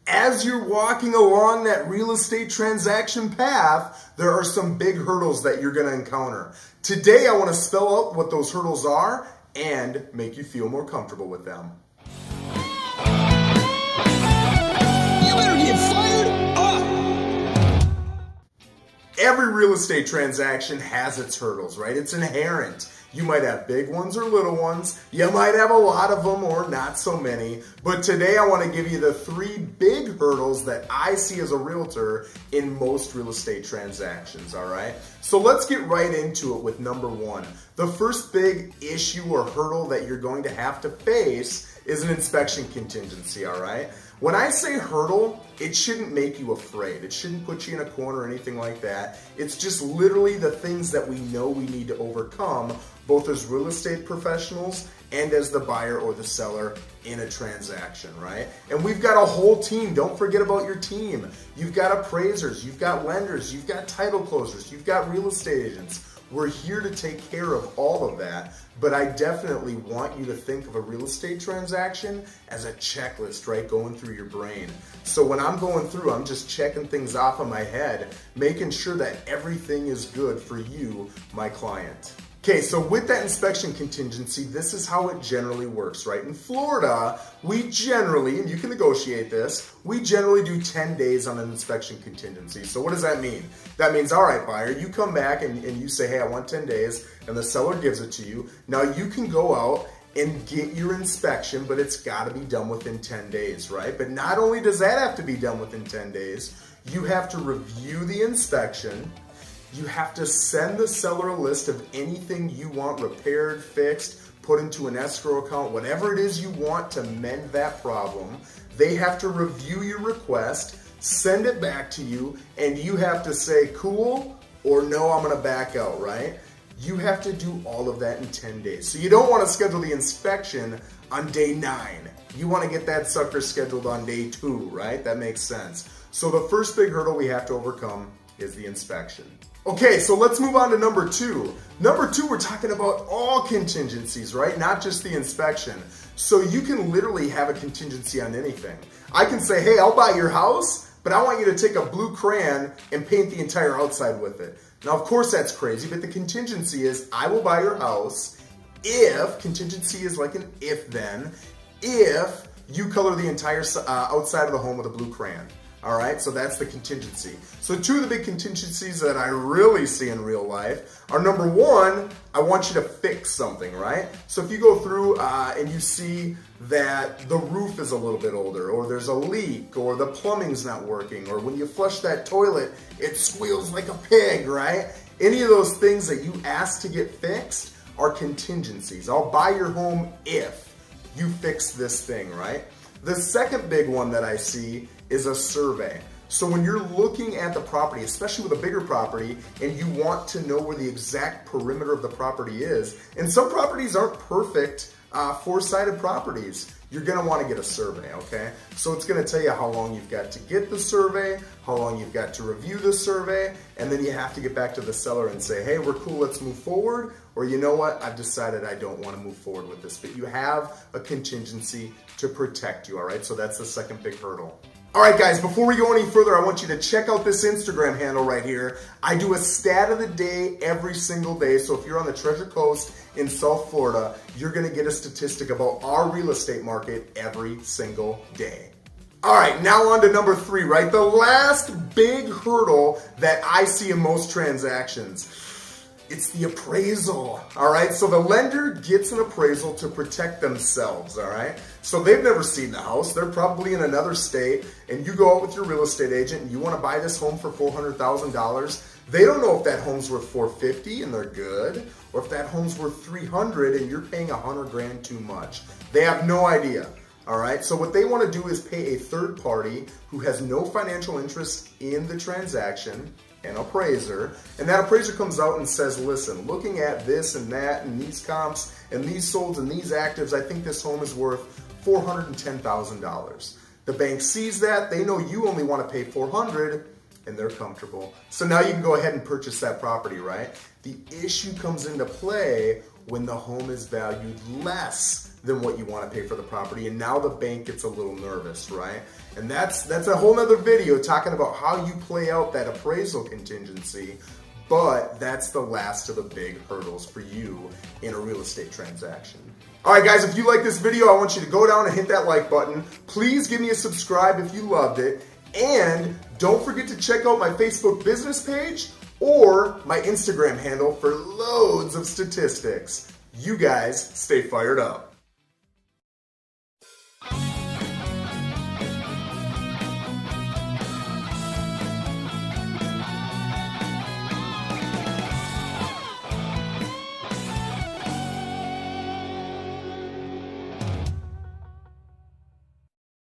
As you're walking along that real estate transaction path, there are some big hurdles that you're going to encounter. Today, I want to spell out what those hurdles are and make you feel more comfortable with them. You better get fired up! Every real estate transaction has its hurdles, right? It's inherent. You might have big ones or little ones. You might have a lot of them or not so many. But today I want to give you the 3 big hurdles that I see as a realtor in most real estate transactions, all right? So let's get right into it with number 1. The first big issue or hurdle that you're going to have to face is an inspection contingency, all right? When I say hurdle, it shouldn't make you afraid. It shouldn't put you in a corner or anything like that. It's just literally the things that we know we need to overcome, both as real estate professionals and as the buyer or the seller in a transaction, right? And we've got a whole team. Don't forget about your team. You've got appraisers, you've got lenders, you've got title closers, you've got real estate agents. We're here to take care of all of that, but I definitely want you to think of a real estate transaction as a checklist, right, going through your brain. So when I'm going through, I'm just checking things off in my head, making sure that everything is good for you, my client. Okay, so with that inspection contingency, this is how it generally works, right? In Florida, we generally, and you can negotiate this, we generally do 10 days on an inspection contingency. So what does that mean? That means, all right, buyer, you come back and you say, hey, I want 10 days, and the seller gives it to you. Now you can go out and get your inspection, but it's gotta be done within 10 days, right? But not only does that have to be done within 10 days, you have to review the inspection. You have to send the seller a list of anything you want repaired, fixed, put into an escrow account, whatever it is you want to mend that problem. They have to review your request, send it back to you, and you have to say cool or no, I'm gonna back out, right? You have to do all of that in 10 days. So you don't wanna schedule the inspection on day 9. You wanna get that sucker scheduled on day 2, right? That makes sense. So the first big hurdle we have to overcome is the inspection. Okay, so let's move on to number 2. Number 2, we're talking about all contingencies, right? Not just the inspection. So you can literally have a contingency on anything. I can say, hey, I'll buy your house, but I want you to take a blue crayon and paint the entire outside with it. Now, of course, that's crazy, but the contingency is I will buy your house if, contingency is like an if then, if you color the entire outside of the home with a blue crayon. All right, so that's the contingency. So 2 of the big contingencies that I really see in real life are, number 1, I want you to fix something, right? So if you go through and you see that the roof is a little bit older, or there's a leak, or the plumbing's not working, or when you flush that toilet, it squeals like a pig, right? Any of those things that you ask to get fixed are contingencies. I'll buy your home if you fix this thing, right? The second big one that I see is a survey. So when you're looking at the property, especially with a bigger property, and you want to know where the exact perimeter of the property is, and some properties aren't perfect 4-sided properties, you're gonna wanna get a survey, okay? So it's gonna tell you how long you've got to get the survey, how long you've got to review the survey, and then you have to get back to the seller and say, hey, we're cool, let's move forward, or you know what, I've decided I don't wanna move forward with this, but you have a contingency to protect you, all right? So that's the second big hurdle. All right, guys, before we go any further, I want you to check out this Instagram handle right here. I do a stat of the day every single day. So if you're on the Treasure Coast in South Florida, you're gonna get a statistic about our real estate market every single day. All right, now on to number 3, right? The last big hurdle that I see in most transactions. It's the appraisal, all right? So the lender gets an appraisal to protect themselves, all right? So they've never seen the house. They're probably in another state, and you go out with your real estate agent and you wanna buy this home for $400,000. They don't know if that home's worth $450 and they're good, or if that home's worth $300 and you're paying $100,000 too much. They have no idea. All right, so what they want to do is pay a third party who has no financial interest in the transaction, an appraiser, and that appraiser comes out and says, listen, looking at this and that and these comps and these solds and these actives, I think this home is worth $410,000. The bank sees that, they know you only want to pay $400,000, and they're comfortable. So now you can go ahead and purchase that property, right? The issue comes into play when the home is valued less than what you want to pay for the property, and now the bank gets a little nervous, right? And that's a whole nother video talking about how you play out that appraisal contingency, but that's the last of the big hurdles for you in a real estate transaction. All right, guys, if you like this video, I want you to go down and hit that like button. Please give me a subscribe if you loved it, and don't forget to check out my Facebook business page or my Instagram handle for loads of statistics. You guys stay fired up.